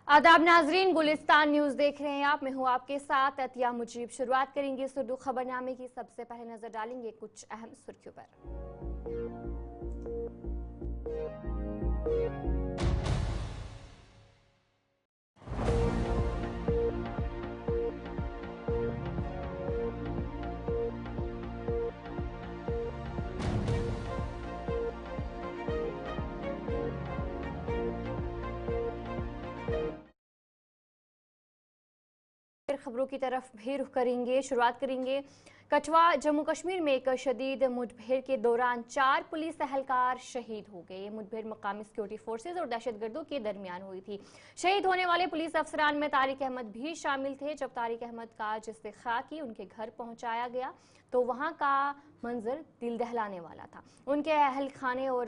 आदाब नाजरीन, गुलिस्तान न्यूज देख रहे हैं आप। मैं हूं आपके साथ अतिया मुजीब। शुरुआत करेंगे सुर्दू खबरनामे की। सबसे पहले नजर डालेंगे कुछ अहम सुर्खियों पर। खबरों की तरफ भी रुख करेंगे। शुरुआत करेंगे कठुआ जम्मू कश्मीर में एक शदीद मुठभेड़ के दौरान 4 पुलिस एहलकार शहीद हो गए। मुठभेड़ मकामी सिक्योरिटी फोर्सेज और दहशतगर्दों के दरमियान हुई थी। शहीद होने वाले पुलिस अफसरान में तारिक अहमद भी शामिल थे। जब तारिक अहमद का जिस्से खाकी उनके घर पहुंचाया गया तो वहां का मंजर दिल दहलाने वाला था। उनके अहल खाने और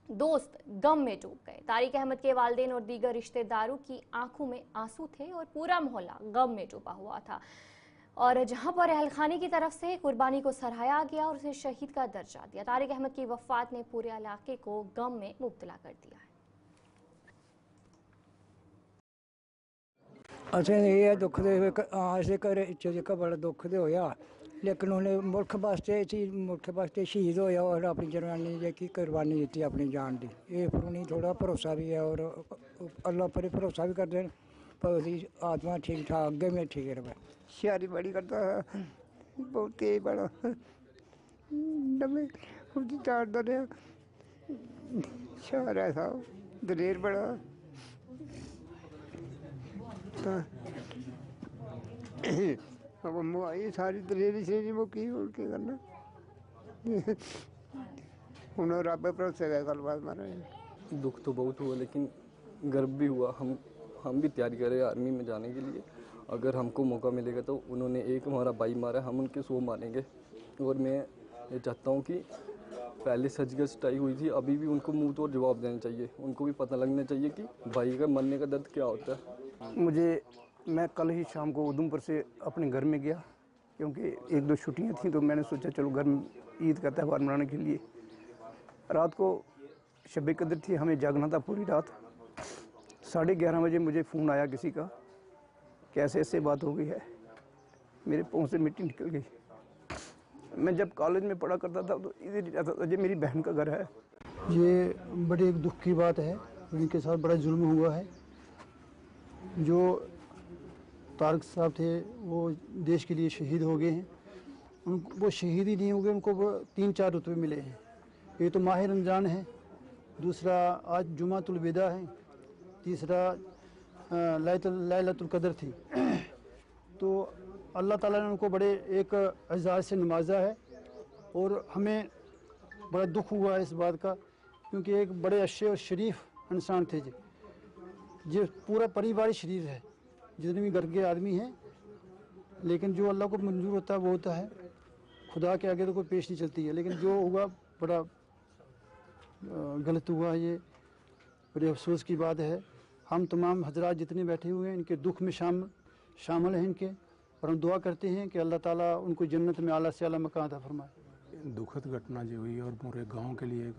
दोस्त गम में डूब गए। तारिक अहमद के वालिदैन और दीगर रिश्तेदारों की आंखों में आंसू थे और पूरा मोहल्ला गम में डूबा हुआ था। और जहां पर अहल खाने की तरफ से कुर्बानी को सराहा गया और उसे शहीद का दर्जा दिया। तारिक अहमद की वफात ने पूरे इलाके को गम में मुब्तला कर दिया है। असें ये दुख दे असें घरै च जेह्का बड़ा दुख ते होया, लेकिन उन्हें मुल्क वास्ते शहीद होया और अपनी जनानी जेह्की कुर्बानी दित्ती अपनी जान दी। ये पर उनें थोड़ा भरोसा भी है और अल्लाह पर भरोसा भी करते हैं पर उसकी आत्मा ठीक ठाक अग्गे में ठीक रहे। शारी बड़ी करता है, बहुत तेज बड़ा डबे उसकी चाटता रहा। शार ऐसा दलेर बड़ा अब मुआई सारी दलेरी शेरी मुकी और क्या करना। उन्होंने रब भरोसे गए कल बात मारा। दुख तो बहुत हुआ लेकिन गर्व भी हुआ। हम भी तैयारी कर रहे हैं आर्मी में जाने के लिए। अगर हमको मौका मिलेगा तो उन्होंने एक हमारा भाई मारा, हम उनके 100 मारेंगे। और मैं ये चाहता हूँ कि पहले सर्जिकल स्ट्राइक हुई थी, अभी भी उनको मुंह तोड़ जवाब देना चाहिए। उनको भी पता लगना चाहिए कि भाई का मरने का दर्द क्या होता है। मैं कल ही शाम को उधमपुर से अपने घर में गया क्योंकि 1-2 छुट्टियाँ थी तो मैंने सोचा चलो घर में ईद का त्यौहार मनाने के लिए। रात को शब कदर थी, हमें जागना था पूरी रात। 11:30 बजे मुझे फ़ोन आया किसी का कि ऐसे बात हो गई है। मेरे पाँव से मिट्टी निकल गई। मैं जब कॉलेज में पढ़ा करता था तो इधर ही रहता था। ये मेरी बहन का घर है। ये बड़ी एक दुख की बात है। उनके साथ बड़ा जुल्म हुआ है। जो तारिक साहब थे वो देश के लिए शहीद हो गए हैं। वो शहीद ही नहीं हो गए, उनको 3-4 रुतबे मिले हैं। एक तो माह रमज़ान है, दूसरा आज जुमातुल विदा है, तीसरा लैलतुल कदर थी। तो अल्लाह ताला ने उनको बड़े एक एजाज़ से नवाजा है और हमें बड़ा दुख हुआ है इस बात का क्योंकि एक बड़े अच्छे और शरीफ इंसान थे जी। पूरा परिवार शरीफ है, जितने भी घर के आदमी हैं। लेकिन जो अल्लाह को मंजूर होता है वो होता है, खुदा के आगे तो कोई पेश नहीं चलती है। लेकिन जो हुआ बड़ा गलत हुआ। ये बड़े अफसोस की बात है। हम तमाम हजरात जितने बैठे हुए हैं इनके दुख में शामिल हैं इनके, और हम दुआ करते हैं कि अल्लाह ताला उनको जन्नत में आला से आला मकान अता फरमाए। दुखद घटना जो हुई और पूरे गांव के लिए एक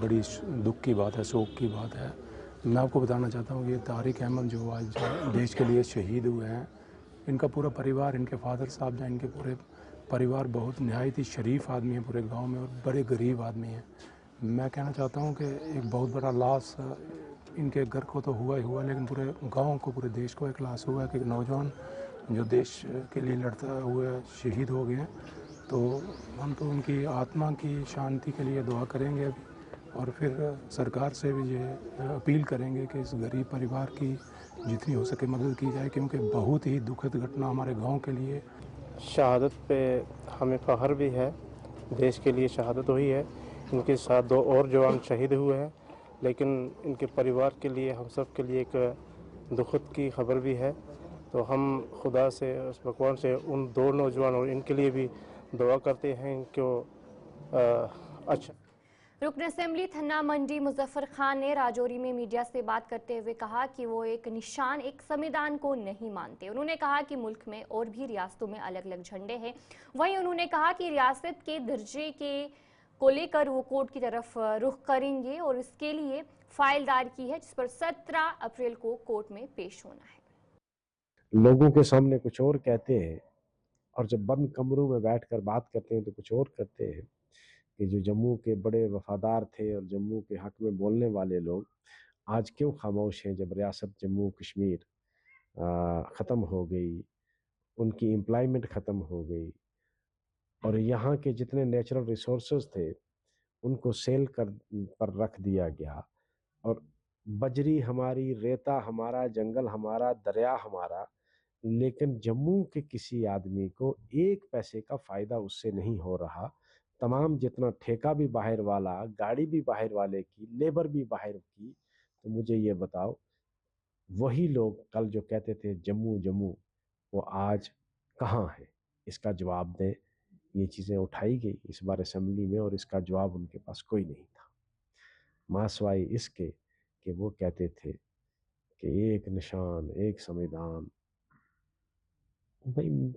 बड़ी दुख की बात है, शोक की बात है। मैं आपको बताना चाहता हूँ कि तारिक अहमद जो आज देश के लिए शहीद हुए हैं, इनका पूरा परिवार, इनके फादर साहब जो इनके पूरे परिवार बहुत नहायत ही शरीफ आदमी है पूरे गांव में और बड़े गरीब आदमी हैं। मैं कहना चाहता हूँ कि एक बहुत बड़ा लॉस इनके घर को तो हुआ ही हुआ, लेकिन पूरे गांव को, पूरे देश को एक लॉस हुआ है कि नौजवान जो देश के लिए लड़ता हुए शहीद हो गए हैं। तो हम तो उनकी आत्मा की शांति के लिए दुआ करेंगे अभी, और फिर सरकार से भी ये अपील करेंगे कि इस गरीब परिवार की जितनी हो सके मदद की जाए क्योंकि बहुत ही दुखद घटना हमारे गांव के लिए। शहादत पे हमें फ़ख्र भी है, देश के लिए शहादत हुई है। इनके साथ 2 और जवान शहीद हुए हैं, लेकिन इनके परिवार के लिए, हम सब के लिए एक दुखद की खबर भी है। तो हम खुदा से, उस भगवान से उन 2 नौजवान और इनके लिए भी दुआ करते हैं इनको अच्छा। रुकन असेंबली थन्ना मंडी मुजफ्फर खान ने राजौरी में मीडिया से बात करते हुए कहा कि वो एक निशान, एक संविधान को नहीं मानते। उन्होंने कहा कि मुल्क में और भी रियासतों में अलग अलग झंडे हैं। वहीं उन्होंने कहा कि रियासत के दर्जे को लेकर वो कोर्ट की तरफ रुख करेंगे और इसके लिए फाइल दायर की है, जिस पर 17 अप्रैल को कोर्ट में पेश होना है। लोगों के सामने कुछ और कहते हैं और जब बंद कमरों में बैठकर बात करते हैं तो कुछ और करते हैं। कि जो जम्मू के बड़े वफादार थे और जम्मू के हक में बोलने वाले लोग आज क्यों खामोश हैं जब रियासत जम्मू कश्मीर ख़त्म हो गई, उनकी एम्प्लॉयमेंट ख़त्म हो गई और यहाँ के जितने नेचुरल रिसोर्सेज थे उनको सेल पर रख दिया गया और बजरी हमारी, रेता हमारा, जंगल हमारा, दरिया हमारा, लेकिन जम्मू के किसी आदमी को एक पैसे का फ़ायदा उससे नहीं हो रहा। तमाम जितना ठेका भी बाहर वाला, गाड़ी भी बाहर वाले की, लेबर भी बाहर की। तो मुझे ये बताओ, वही लोग कल जो कहते थे जम्मू जम्मू, वो आज कहाँ है? इसका जवाब दें। ये चीज़ें उठाई गई इस बार असेंबली में और इसका जवाब उनके पास कोई नहीं था, मासवाई इसके कि वो कहते थे कि एक निशान एक संविधान। भाई,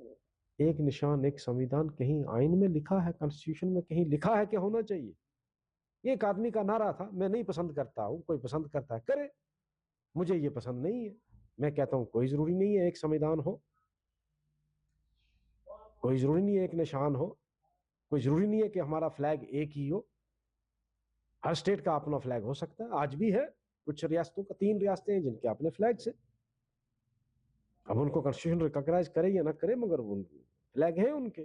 एक निशान एक संविधान कहीं आइन में लिखा है, कॉन्स्टिट्यूशन में कहीं लिखा है कि होना चाहिए? ये एक आदमी का नारा था, मैं नहीं पसंद करता हूँ, कोई पसंद करता है करे, मुझे ये पसंद नहीं है। मैं कहता हूँ कोई जरूरी नहीं है एक संविधान हो, कोई जरूरी नहीं है एक निशान हो, कोई जरूरी नहीं है कि हमारा फ्लैग एक ही हो। हर स्टेट का अपना फ्लैग हो सकता है, आज भी है। कुछ रियासतों का 3 रियासतें हैं जिनके अपने फ्लैग से, अब उनको कॉन्स्टिट्यूशन रिकॉग्नाइज करे या ना करे, मगर वो फ्लैग है उनके।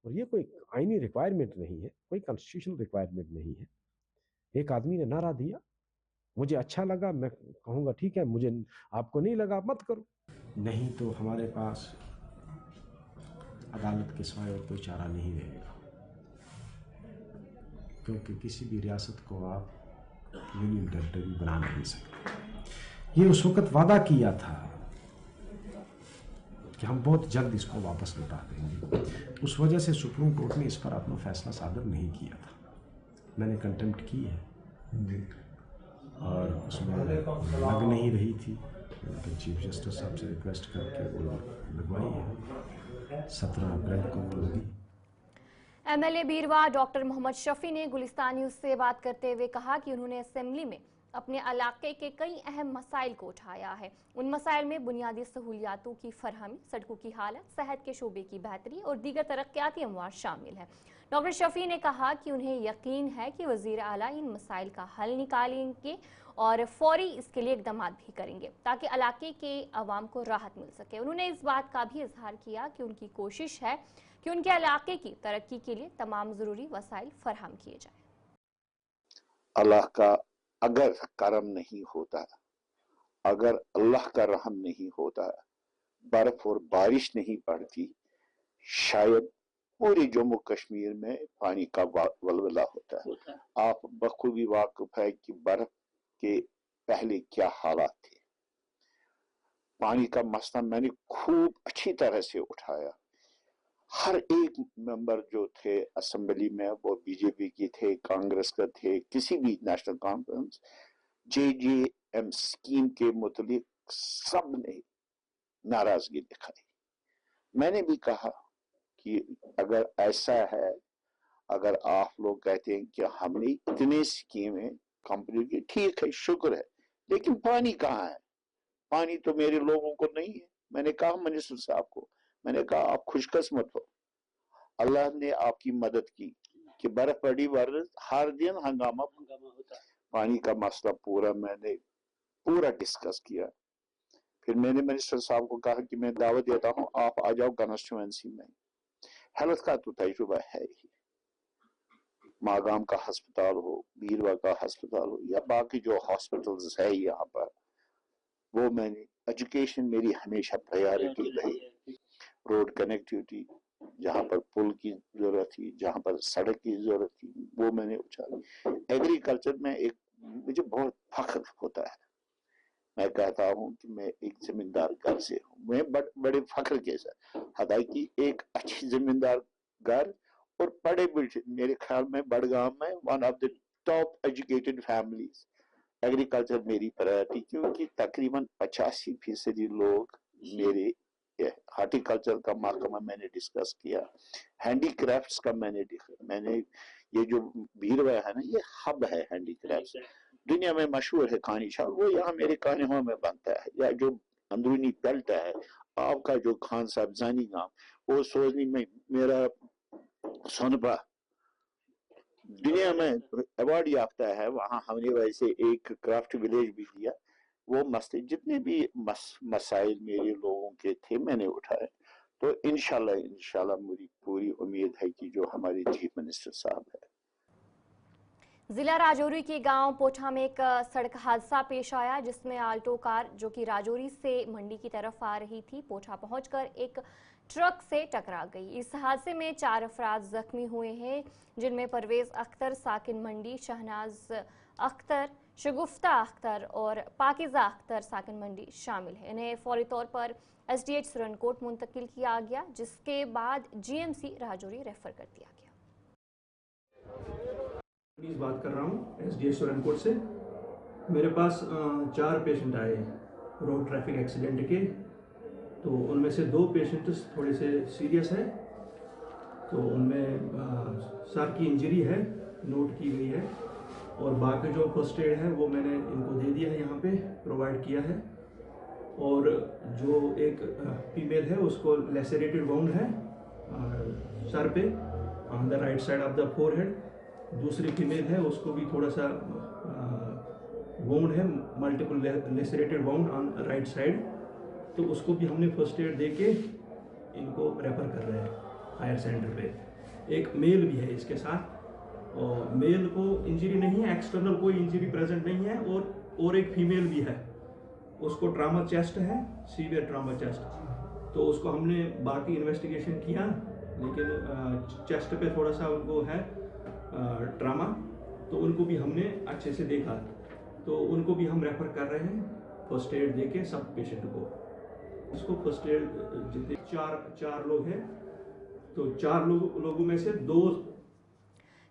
और ये कोई आईनी रिक्वायरमेंट नहीं है, कोई कॉन्स्टिट्यूशनल रिक्वायरमेंट नहीं है। एक आदमी ने नारा दिया, मुझे अच्छा लगा, मैं कहूँगा ठीक है, मुझे आपको नहीं लगा मत करो। नहीं तो हमारे पास अदालत के सिवाय और कोई चारा नहीं रहेगा, क्योंकि किसी भी रियासत को आप यूनियन टेरिटरी बना नहीं सकते। ये उस वक्त वादा किया था कि हम बहुत जल्द इसको वापस लौटा देंगे। उस वजह से सुप्रीम कोर्ट ने इस पर अपना फैसला सादर नहीं किया था। मैंने कंटेम्प्ट की है और उसमें लग नहीं रही थी, तो चीफ जस्टिस साहब से रिक्वेस्ट करके वो लगवाई है। 17 अप्रैल को होगी। एमएलए बीरवा डॉक्टर मोहम्मद शफी ने गुलिस्तान न्यूज़ से बात करते हुए कहा कि उन्होंने असेंबली में अपने इलाके के कई अहम मसाइल को उठाया है। उन मसाइल में बुनियादी सहूलियातों की फरहमी, सड़कों की हालत, सेहत के शोबे की बेहतरी और दीगर तरक्याती अमवार शामिल है। डॉक्टर शफी ने कहा कि उन्हें यकीन है कि वज़ीर आला इन मसाइल का हल निकालेंगे और फौरी इसके लिए इकदाम भी करेंगे ताकि इलाके के अवाम को राहत मिल सके। उन्होंने इस बात का भी इजहार किया कि उनकी कोशिश है कि उनके इलाके की तरक्की के लिए तमाम ज़रूरी वसाइल फराहम किए जाए। अल्लाह का अगर करम नहीं होता, अगर अल्लाह का रहम नहीं होता, बर्फ और बारिश नहीं पड़ती, शायद पूरे जम्मू कश्मीर में पानी का वलवला होता है। आप बखूबी वाकिफ है कि बर्फ के पहले क्या हालात थे। पानी का मसला मैंने खूब अच्छी तरह से उठाया। हर एक मेंबर जो थे असेंबली में, वो बीजेपी के थे, कांग्रेस के थे, किसी भी नेशनल कॉन्फ्रेंस, JJM स्कीम के मुतालिक सब ने नाराजगी दिखाई। मैंने भी कहा कि अगर ऐसा है, अगर आप लोग कहते हैं कि हमने इतने स्कीमें कंपनी की, ठीक है, शुक्र है, लेकिन पानी कहाँ है? पानी तो मेरे लोगों को नहीं है। मैंने कहा मिनिस्टर साहब को, मैंने कहा आप खुशकिस्मत हो, अल्लाह ने आपकी मदद की कि बर्फ पड़ी, हर दिन हंगामा होता है। पानी का मसला मैंने पूरा डिस्कस किया। फिर मैंने मिनिस्टर साहब को कहा कि मैं दावत देता हूँ, आप आ जाओ कंस्टिट्यूएंसी में। हेल्थ का तो तजुर्बा है ही, मागाम का अस्पताल हो, बीरवा का अस्पताल हो, या बाकी जो हॉस्पिटल्स है यहाँ पर, वो मैंने, एजुकेशन मेरी हमेशा प्रायोरिटी रही। रोड कनेक्टिविटी, जहाँ पर पुल की जरूरत थी, जहाँ पर सड़क की जरूरत थी, वो मैंने उछाली। एग्रीकल्चर में एक मुझे बहुत फख्र होता है। मैं कहता हूँ कि मैं एक जमींदार घर से हूँ, मैं बड़े फख्र के साथ, हालांकि एक अच्छी जमींदार घर और बड़े मेरे ख्याल में बड़गाम में one of the top educated families. Agriculture मेरी प्रायोरिटी, क्योंकि तकरीबन 85% लोग मेरे, हॉर्टिकल्चर का महकमा मैंने डिस्कस किया, हैंडीक्राफ्ट्स का मैंने ये जो बीरवा है ना, ये हब है हैंडीक्राफ्ट्स। दुनिया में मशहूर है खानी चावल, वो यहाँ मेरे कान्हों में बनता है। या जो अंदरूनी बेल्ट है आपका, जो खान साहब जानी गांव, वो सोजनी में मेरा सोनबा दुनिया में अवार्ड याफ्ता है, वहाँ हमने वैसे एक क्राफ्ट विलेज भी दिया। वो मसले जितने भी मसाइल मेरे लोगों के थे मैंने उठाए। तो इंशाल्लाह मेरी पूरी उम्मीद है कि जो हमारे चीफ मिनिस्टर साहब है। जिला राजौरी के गांव पोठा में एक सड़क हादसा पेश आया, जिसमें आल्टो कार जो कि राजौरी से मंडी की तरफ आ रही थी, पोठा पहुंचकर एक ट्रक से टकरा गई। इस हादसे में 4 अफराद जख्मी हुए हैं, जिनमें परवेज अख्तर साकिन मंडी, शहनाज अख्तर, शगुफ्ता अख्तर और पाकिजा अख्तर साकिन मंडी शामिल है। इन्हें फौरी तौर पर SDH सुरनकोट मुंतकिल किया गया, जिसके बाद GMC राजौरी रेफर कर दिया गया। बात कर रहा हूँ SDH सुरनकोट से। मेरे पास 4 पेशेंट आए रोड ट्रैफिक एक्सीडेंट के, तो उनमें से 2 पेशेंट्स थोड़े से सीरियस है, तो उनमें सर की इंजरी है, नोट की गई है, और बाकी जो फर्स्ट एड है वो मैंने इनको दे दिया है, यहाँ पे प्रोवाइड किया है। और जो एक फीमेल है उसको लेसरेटेड वाउंड है सर पे on the right side of the forehead. दूसरी फीमेल है उसको भी थोड़ा सा वाउंड है, multiple lacerated wound on right side, तो उसको भी हमने फर्स्ट एड दे के इनको रेफर कर रहे हैं हायर सेंटर पे। एक मेल भी है इसके साथ, और मेल को इंजरी नहीं है, एक्सटर्नल कोई इंजरी प्रेजेंट नहीं है, और एक फीमेल भी है, उसको ट्रामा चेस्ट है, सीवियर ट्रामा चेस्ट, तो उसको हमने बाकी इन्वेस्टिगेशन किया, लेकिन चेस्ट पे थोड़ा सा उनको है ट्रामा, तो उनको भी हमने अच्छे से देखा, तो उनको भी हम रेफर कर रहे हैं फर्स्ट एड देके सब पेशेंट को। इसको फर्स्ट एड जितने चार लोग हैं, तो 4 लोगों में से 2।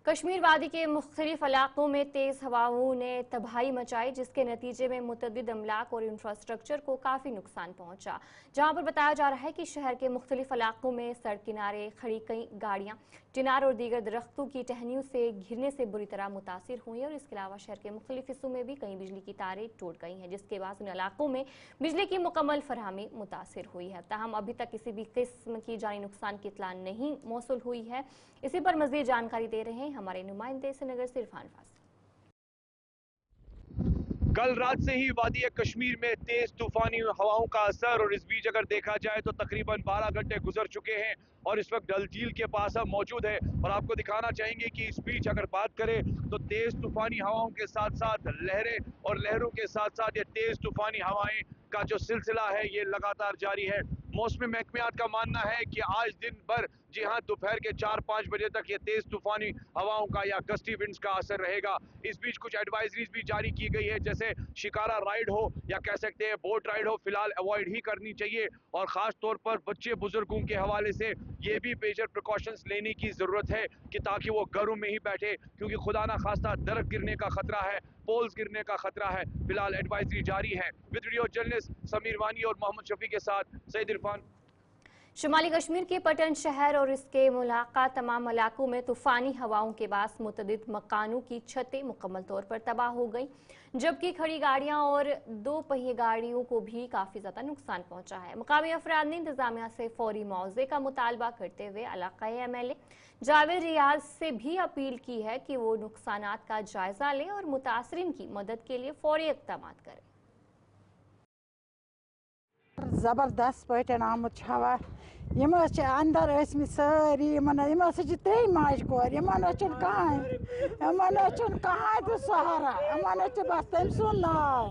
कश्मीर वादी के मुख्तलिफ इलाकों में तेज़ हवाओं ने तबाही मचाई, जिसके नतीजे में मुतअद्दिद अमलाक और इंफ्रास्ट्रक्चर को काफ़ी नुकसान पहुंचा। जहां पर बताया जा रहा है कि शहर के मुख्तलिफ इलाकों में सड़क किनारे खड़ी कई गाड़ियां चिनार और दीगर दरख्तों की टहनियों से गिरने से बुरी तरह मुतासिर हुई, और इसके अलावा शहर के मुख्तलिफ हिस्सों में भी कई बिजली की तारें टूट गई हैं, जिसके बाद उन इलाकों में बिजली की मुकम्मल फरहमी मुतासिर हुई है। ताहम अभी तक किसी भी किस्म की जानी नुकसान की इत्तला नहीं मौसूल हुई है। इसी पर मज़ीद जानकारी दे रहे हैं हमारे नुमाइंदे श्रीनगर से इरफान फासिल। कल रात से ही वादी कश्मीर में तेज तूफानी हवाओं का असर, और इस बीच अगर देखा जाए तो तकरीबन 12 घंटे गुजर चुके हैं और इस वक्त डल झील के पास हम मौजूद है, और आपको दिखाना चाहेंगे कि इस बीच अगर बात करें तो तेज तूफानी हवाओं के साथ साथ लहरें, और लहरों के साथ साथ ये तेज तूफानी हवाएं का जो सिलसिला है ये लगातार जारी है। मौसमी महकमियात का मानना है कि आज दिन भर, जी हाँ, दोपहर के 4-5 बजे तक ये तेज तूफानी हवाओं का या गस्टी विंड्स का असर रहेगा। इस बीच कुछ एडवाइजरीज भी जारी की गई है, जैसे शिकारा राइड हो या कह सकते हैं बोट राइड हो, फिलहाल अवॉइड ही करनी चाहिए, और खास तौर पर बच्चे बुजुर्गों के हवाले से ये भी मेजर प्रिकॉशंस लेने की जरूरत है कि ताकि वो घरों में ही बैठे, क्योंकि खुदा ना खास्ता दरख्त गिरने का खतरा है, पोल्स गिरने का खतरा है। फिलहाल एडवाइजरी जारी है। विद वीडियो जर्नलिस्ट समीर वानी और मोहम्मद शफी के साथ सईद इरफान। शुमाली कश्मीर के पटन शहर और इसके मुलाका तमाम इलाकों में तूफानी हवाओं के बाद मुतअद्दिद मकानों की छतें मुकम्मल तौर पर तबाह हो गई, जबकि खड़ी गाड़ियां और 2 पहिए गाड़ियों को भी काफ़ी ज़्यादा नुकसान पहुंचा है। मुकामी अफराद ने इंतजामिया से फौरी मुआवजे का मुतालबा करते हुए इलाकाई MLA जावेद रियाज से भी अपील की है कि वो नुकसानात का जायजा लें और मुतासरीन की मदद के लिए फौरी इक़दाम करें। जबरदस्त पे आमुत हवा, अंदर सारी 3 माज कोर, कहां तो सहारा, बस तम सुन नाव,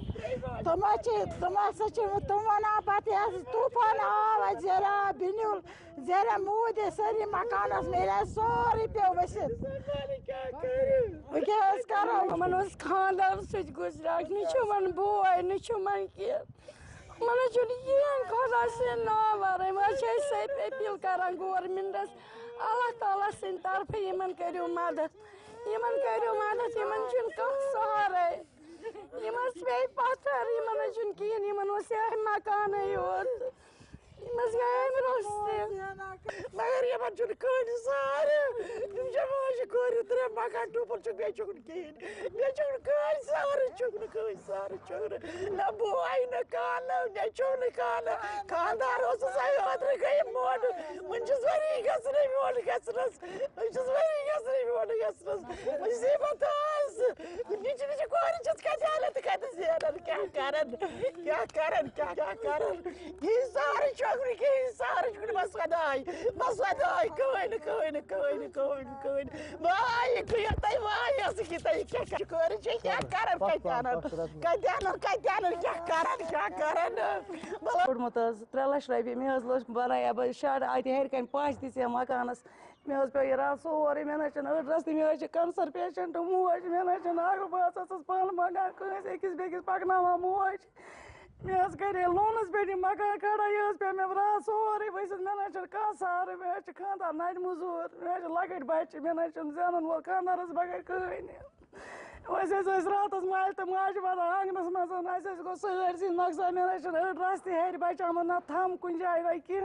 तुम वन पे तूफान आव जरा बिनुल जरा मूद सारी मकान मेरे सोरी पे वसित करो खानदार सत गुजरा वन बोय वन कह मन खुदा से नावर अपील कर गवर्नमेंटस अल्लाह ताला सिंद तरफ करो मदद सहारे पे पत्थर कहें मकान योत Mas gājām rostē. Magar ieman čun kādi sāri. Žemāži kādi trem makān tūpar čun biečukun kīn. Biečukun kādi sāri čukun. La boaina kāna, nečukun kāna. Kāndār osu savi otru kai modu. Munčus varīgas nevi modu gasras. Munčus iepatās. Niči kādi čas kādi tu kādi ziedan. Kya karan. Ye sāri čukun maswadai. Koin. Vai, kuyatai vai, asikitai kya karan. Kya karan. Balmutaz, 3 laख रॉपये मे लोग बनाया बस शाड़ आते हेर कन 5 this मकानस मे पे रात सोरे मे address मे cancer patient मोज मे आग बस पान मकान कस अकिस बेकिस पकना मोज मे करे लोनस पे मकान खड़ा ये पे मे रात सोरे बस मे कह सार मे खानदार नट मजूर मे लकट बच्चे मे जानन वो खानदारस बगैर कहन रात माल तो माज वाला आंगनस मज गो सारी नक्शा मे अड्रस हेर बचाम ना थम कुन जाए वह कह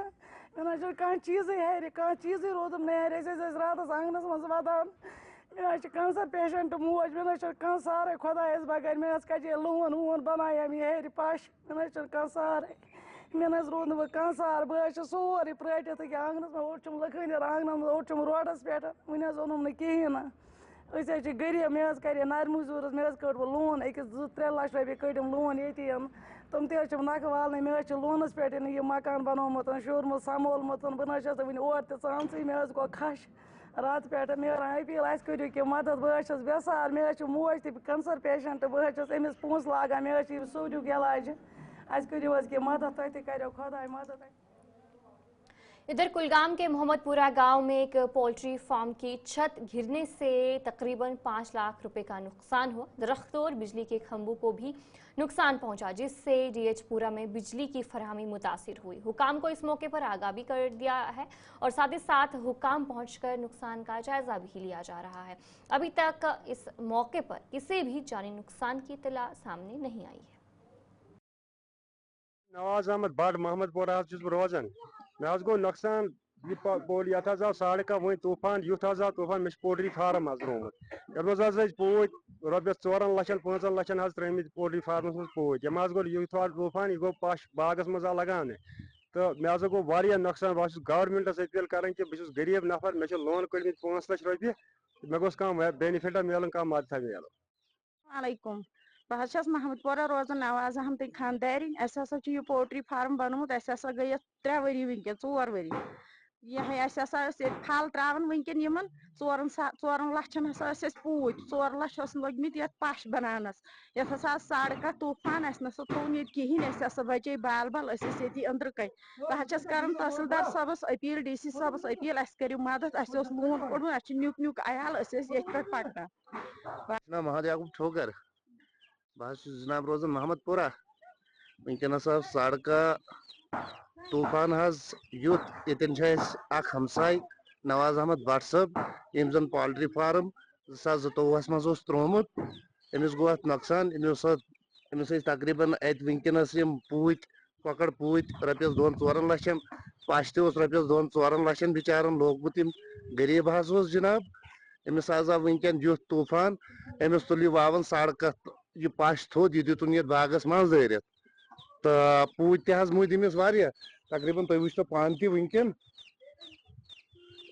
मे कह चीज हेर कह चीज रोदम नहर रात आंगनस मज वदान मे कैंसर पेशेंट मोज मे कह सारे खुदायस बगैर मे कटे लोन बनाया मे हेर पश मे कह सारे मे रोद ना कह सार बह सोरे प्रटित आंगनस मे ओम लखनर आंगन ओम रोडस पे वन ओनम ना कहें गरीब मे करे नर मजूर मे कट वो लोन अकिस 2-3 लाख रॉपये कटम लोन ये तुम तम नक वाल मे लोनस पे यह मकान बनोमुत शोरमुत समोलमुत बह वन और सान मे गो खश रात पे मे अपील अस करो कि मदद बह बेसार मे मोज त कैंसर पेशेंट बह अमिस पोस लागान मे सोजुक इलाज अस करो कि मदद तुम करो खुदा मदद। इधर कुलगाम के मोहम्मदपुरा गांव में एक पोल्ट्री फार्म की छत गिरने से तकरीबन 5 लाख रुपए का नुकसान हुआ। दरख्तों और बिजली के खंभों को भी नुकसान पहुंचा, जिससे डीएचपुरा में बिजली की फराहमी मुतासिर हुई। हुकाम को इस मौके पर आगाह भी कर दिया है और साथ ही साथ हुकाम पहुंचकर नुकसान का जायजा भी लिया जा रहा है। अभी तक इस मौके पर किसी भी जानी नुकसान की इत्तला सामने नहीं आई है। नवाज अहमद बड़ मोहम्मदपुरा रोजान मे गो नुकसान ये आव साड़ का वो तूफान युथ आव तूफान मे पोल्ट्री फार्म रोमुत ये पूत रॉपिस 4 लक्षन 5 लक्षन त्रमित पोल्ट्री फार्मस मज पूत यम गो युथ तूफान यह गो पश बागस मज लगाने तो मे गो वारिया नुकसान बस गवर्नमेंटस अपील कर कि बहुत गरीब नफर मे लोन कड़मित 5 लाख रॉपये मे गोस कह बेनिफिटा मिलन कह मदद मिलन। बस महमदपुरा रोजान नवाज अहमद खानदारी यह पोल्ट्री फार्म बनमुत गई 3 वरी वनकन 4 वरी यह फल त्रावन वनकन 4 लक्षन पूत 4 लक्ष लगित ये पश बनानस ये सड़क तूफान ना थोन ये कहें बचे बाल बाल ये अंदर कन बह कर तहसीलदार साहबस अपील DC साहबस अपील अस करो मदद लोन कोड़मुत न्युक अयाल ये पकना महद ठोकर बह जनाब रोजान मोहम्मदपुरा वनकस सड़क तूफान युथ ये हमसाय नवाज अहमद भट्ट साहब यम जन पोल्ट्री फार्म 2022 मज त्रोमुत अमिस गो नुकसान अमिस तकरीबन वनकस पूत ककड़ पूत रॉपिस 2-4 लक्षन पश तस रॉपिस 2-4 लक्षन बिचारन लोगमुत गरीब जनाब अमिस आव वनकन युथ तूफान अमिस तुल वावन सड़क यह पश थोद यह दितुन ये बागस मज दरित तो पूत मुद अमिस तकरीबन तुम वो पान तनकन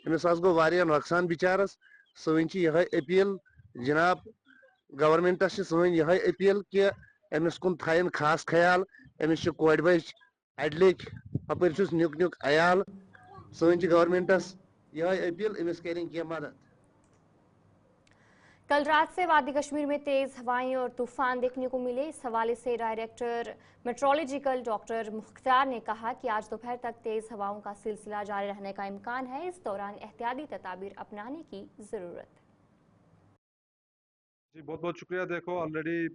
अमिस गो वारिया नुकसान बिचारस सन यह अपील जनाब गवर्नमेंटस यह अपील कि अमिस कुन थन खास ख्याल अमिस कोड़ बच अड़ अपर न्युक अयाल सन गवर्नमेंटस यह अपील अमिस करें कह मदद। कल रात से वादी कश्मीर में तेज हवाएं और तूफान देखने को मिले। इस हवाले से डायरेक्टर मेट्रोलॉजिकल डॉक्टर मुख्तार ने कहा कि आज दोपहर तक तेज हवाओं का सिलसिला जारी रहने का इम्कान है। इस दौरान एहतियाती तदाबीर अपनाने की जरूरत है। जी बहुत बहुत शुक्रिया। देखो ऑलरेडी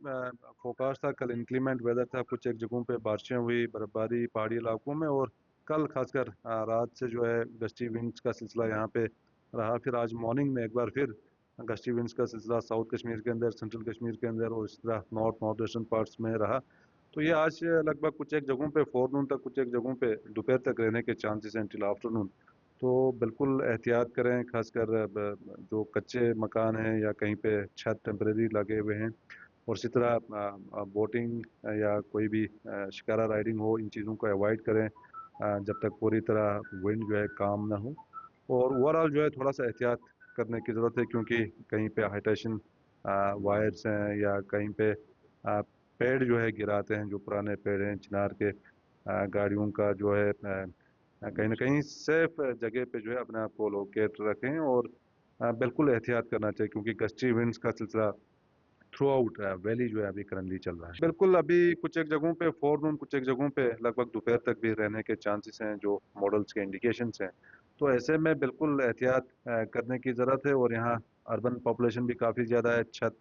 फोकास्ट था, कल इंक्लीमेंट वेदर था, कुछ एक जगहों पे बारिशें हुई, बर्फबारी पहाड़ी इलाकों में, और कल खासकर रात से जो है गस्टी विंड्स का सिलसिला यहाँ पे रहा। फिर आज मॉर्निंग में एक बार फिर गस्टी विंड्स का सिलसिला साउथ कश्मीर के अंदर, सेंट्रल कश्मीर के अंदर और इस तरह नॉर्थ वेस्टर्न पार्ट्स में रहा। तो ये आज लगभग कुछ एक जगहों पे फोरनून तक, कुछ एक जगहों पे दोपहर तक रहने के चांसेस हैं टिल आफ्टरनून। तो बिल्कुल एहतियात करें, खासकर जो कच्चे मकान हैं या कहीं पे छत टेम्परेरी लगे हुए हैं, और इसी तरह बोटिंग या कोई भी शिकारा राइडिंग हो, इन चीज़ों को अवॉइड करें जब तक पूरी तरह विंड जो है काम ना हो। और ओवरऑल जो है थोड़ा सा एहतियात करने की ज़रूरत है, क्योंकि कहीं पे हाई टेंशन वायर्स हैं या कहीं पे पेड़ जो है गिराते हैं, जो पुराने पेड़ हैं चिनार के, गाड़ियों का जो है कहीं ना कहीं सेफ जगह पे जो है अपने आप को लोकेट रखें और बिल्कुल एहतियात करना चाहिए, क्योंकि गस्टी विंड्स का सिलसिला थ्रू आउट वैली जो है अभी करंटली चल रहा है। बिल्कुल अभी कुछ एक जगहों पे फोरनून, कुछ एक जगहों पे लगभग दोपहर तक भी रहने के चांसेस हैं, जो मॉडल्स के इंडिकेशंस हैं। तो ऐसे में बिल्कुल एहतियात करने की ज़रूरत है। और यहाँ अर्बन पॉपुलेशन भी काफ़ी ज़्यादा है, छत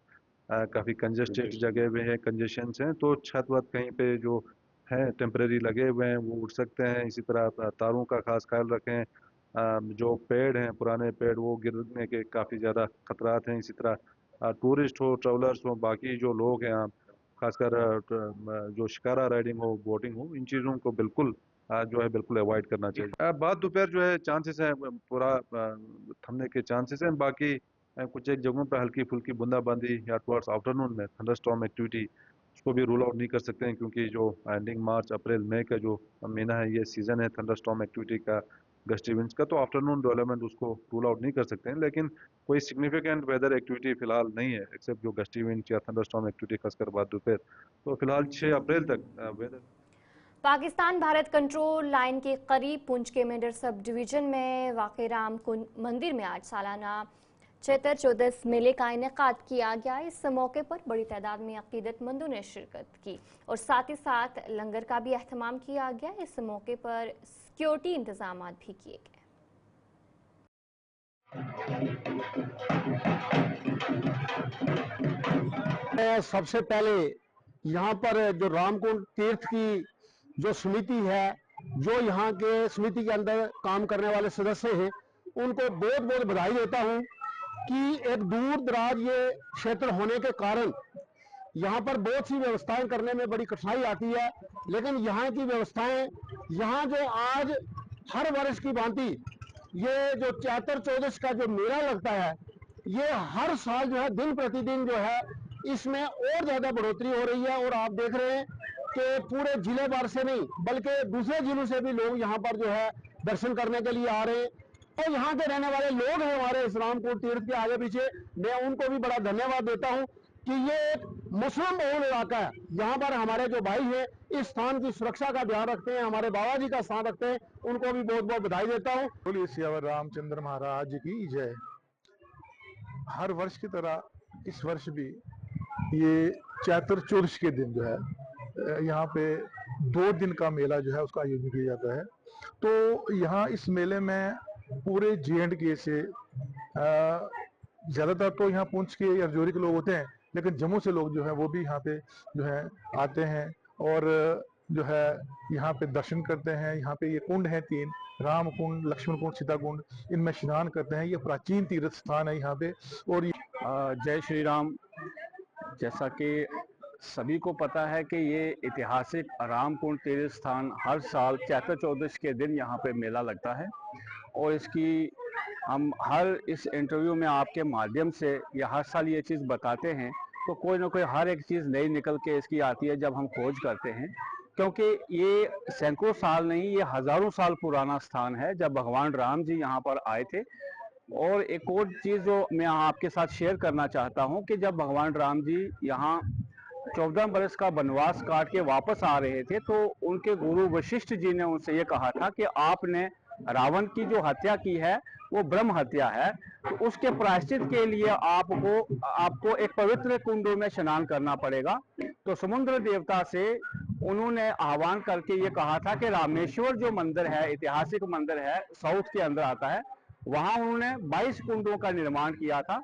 काफ़ी कंजेस्टेड जगह में है, कंजेशंस हैं, तो छत वत कहीं पे जो हैं टेम्परेरी लगे हुए हैं वो उड़ सकते हैं। इसी तरह तारों का खास ख्याल रखें, जो पेड़ हैं पुराने पेड़ वो गिरने के काफ़ी ज़्यादा खतरात हैं। इसी तरह टूरिस्ट हो, ट्रेवलर्स हो, बाकी जो लोग हैं यहाँ, खासकर जो शिकारा राइडिंग हो, बोटिंग हो, इन चीज़ों को बिल्कुल जो है बिल्कुल अवॉइड करना चाहिए। बाद दोपहर जो है चांसेस हैं पूरा थमने के चांसेस हैं। बाकी कुछ एक जगहों पर हल्की फुल्की बूंदाबांदी या टुवर्ड्स आफ्टरनून में थंडरस्टॉर्म एक्टिविटी, उसको भी रूल आउट नहीं कर सकते हैं, क्योंकि जो एंडिंग मार्च अप्रैल मई का जो महीना है ये सीज़न है थंडरस्टॉर्म एक्टिविटी का, गस्टी विंड्स का। तो आफ्टरनून डेवलपमेंट उसको रूल आउट नहीं कर सकते हैं, लेकिन कोई सिग्निफिकेंट वेदर एक्टिविटी फिलहाल नहीं है, एक्सेप्ट जो गस्टी विंड्स या थंडरस्टॉर्म एक्टिविटी खासकर बाद दोपहर। तो फिलहाल 6 अप्रैल तक weather. Pakistan Bharat control line के करीब पुंछ के मेंढर सब डिवीजन में वाक़ राम कुंड मंदिर में आज सालाना चैतर चौदस मेले का इनेकाद किया गया। इस मौके पर बड़ी तादाद में अकीदतमंदों ने शिरकत की और साथ ही साथ लंगर का भी एहतमाम किया गया। इस मौके पर सिक्योरिटी इंतजाम भी किए गए। सबसे पहले यहाँ पर जो रामकुंड तीर्थ की जो समिति है, जो यहाँ के समिति के अंदर काम करने वाले सदस्य हैं, उनको बहुत बहुत बधाई देता हूँ कि एक दूर दराज ये क्षेत्र होने के कारण यहाँ पर बहुत सी व्यवस्थाएं करने में बड़ी कठिनाई आती है, लेकिन यहाँ की व्यवस्थाएं, यहाँ जो आज हर वर्ष की भांति ये जो चैतर चौदस का जो मेला लगता है, ये हर साल जो है दिन प्रतिदिन जो है इसमें और ज्यादा बढ़ोतरी हो रही है। और आप देख रहे हैं कि पूरे जिले भर से नहीं बल्कि दूसरे जिलों से भी लोग यहाँ पर जो है दर्शन करने के लिए आ रहे हैं। और यहाँ के रहने वाले लोग हैं हमारे इस रामकुंड तीर्थ के आगे पीछे, मैं उनको भी बड़ा धन्यवाद देता हूँ कि ये एक मुस्लिम बहुल इलाका है। यहाँ पर हमारे जो भाई हैं इस स्थान की सुरक्षा का ध्यान रखते हैं, हमारे बाबा जी का स्थान रखते हैं, उनको भी बहुत बहुत बधाई देता हूँ। बोलिए सियावर रामचंद्र महाराज की जय। हर वर्ष की तरह इस वर्ष भी ये चैत्र चौदस के दिन जो है यहाँ पे 2 दिन का मेला जो है उसका आयोजन किया जाता है। तो यहाँ इस मेले में पूरे J&K से ज़्यादातर तो यहाँ पुंछ के या रजौरी के लोग होते हैं, लेकिन जम्मू से लोग जो है वो भी यहाँ पे जो है आते हैं और जो है यहाँ पे दर्शन करते हैं। यहाँ पे ये कुंड हैं 3, राम कुंड, लक्ष्मण कुंड, सीता कुंड, इनमें स्नान करते हैं। ये प्राचीन तीर्थ स्थान है यहाँ पे। और जय श्री राम। जैसा कि सभी को पता है कि ये ऐतिहासिक रामकुंड तीर्थ स्थान हर साल चैत्र चौदस के दिन यहाँ पे मेला लगता है और इसकी हम हर इस इंटरव्यू में आपके माध्यम से या हर साल ये चीज़ बताते हैं, तो कोई ना कोई हर एक चीज़ नई निकल के इसकी आती है जब हम खोज करते हैं, क्योंकि ये सैकड़ों साल नहीं, ये हज़ारों साल पुराना स्थान है जब भगवान राम जी यहाँ पर आए थे। और एक और चीज़ जो मैं आपके साथ शेयर करना चाहता हूँ कि जब भगवान राम जी यहाँ 14 बरस का वनवास काट के वापस आ रहे थे, तो उनके गुरु वशिष्ठ जी ने उनसे ये कहा था कि आपने रावण की जो हत्या की है वो ब्रह्म हत्या है, तो उसके प्रायश्चित के लिए आपको एक पवित्र कुंडों में स्नान करना पड़ेगा। तो समुद्र देवता से उन्होंने आह्वान करके ये कहा था कि रामेश्वर जो मंदिर है, ऐतिहासिक मंदिर है, साउथ के अंदर आता है, वहां उन्होंने 22 कुंडों का निर्माण किया था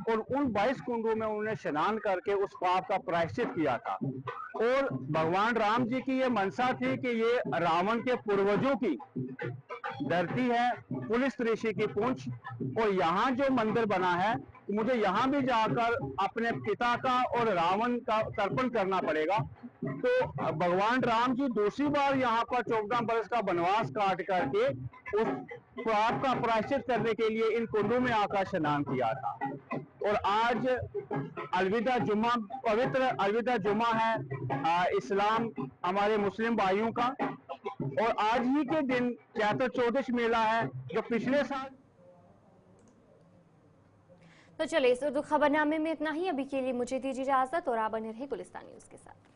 और उन 22 कुंडों में उन्होंने स्नान करके उस पाप का प्रायश्चित किया था। और भगवान राम जी की ये मनसा थी कि ये रावण के पूर्वजों की धरती है, पुलिस ऋषि की पुंछ, और यहाँ जो मंदिर बना है मुझे यहाँ भी जाकर अपने पिता का और रावण का तर्पण करना पड़ेगा। तो भगवान राम जी दूसरी बार यहाँ पर 14 बरस का वनवास काट करके उस पाप का प्रायश्चित करने के लिए इन कुंडों में आकर स्नान किया था। और आज अलविदा जुम्मा, पवित्र अलविदा जुम्मा है इस्लाम हमारे मुस्लिम भाइयों का। और आज ही के दिन चैत्र चौदश मेला है जो पिछले साल। तो चलिए इस उर्दू खबरनामे में इतना ही। अभी के लिए मुझे दीजिए इजाजत और आप बने रहे गुलिस्तान न्यूज के साथ।